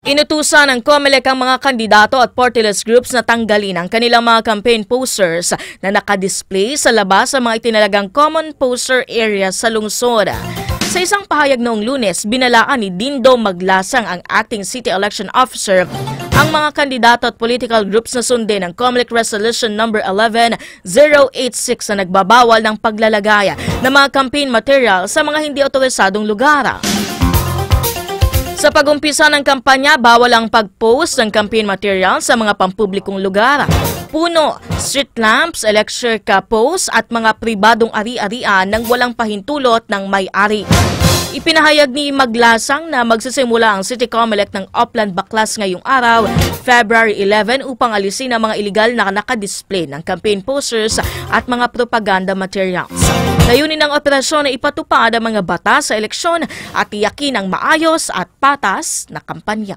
Inutusan ng COMELEC ang mga kandidato at party list groups na tanggalin ang kanilang mga campaign posters na nakadisplay sa labas sa mga itinalagang common poster areas sa lungsod. Sa isang pahayag noong Lunes, binalaan ni Dindo Maglasang, ang acting city election officer, ang mga kandidato at political groups na sundin ng COMELEC Resolution No. 11086 na nagbabawal ng paglalagay ng mga campaign material sa mga hindi otorisadong lugar. Sa pag-umpisa ng kampanya, bawal ang pag-post ng campaign material sa mga pampublikong lugar. Puno, street lamps, electric posts at mga pribadong ari-arian ng walang pahintulot ng may-ari. Ipinahayag ni Maglasang na magsisimula ang City COMELEC ng Upland Baklas ngayong araw, February 11, upang alisin ang mga iligal na nakadisplay ng campaign posters at mga propaganda materials. Layunin ng operasyon na ipatupad ang mga batas sa eleksyon at tiyakin ang maayos at patas na kampanya.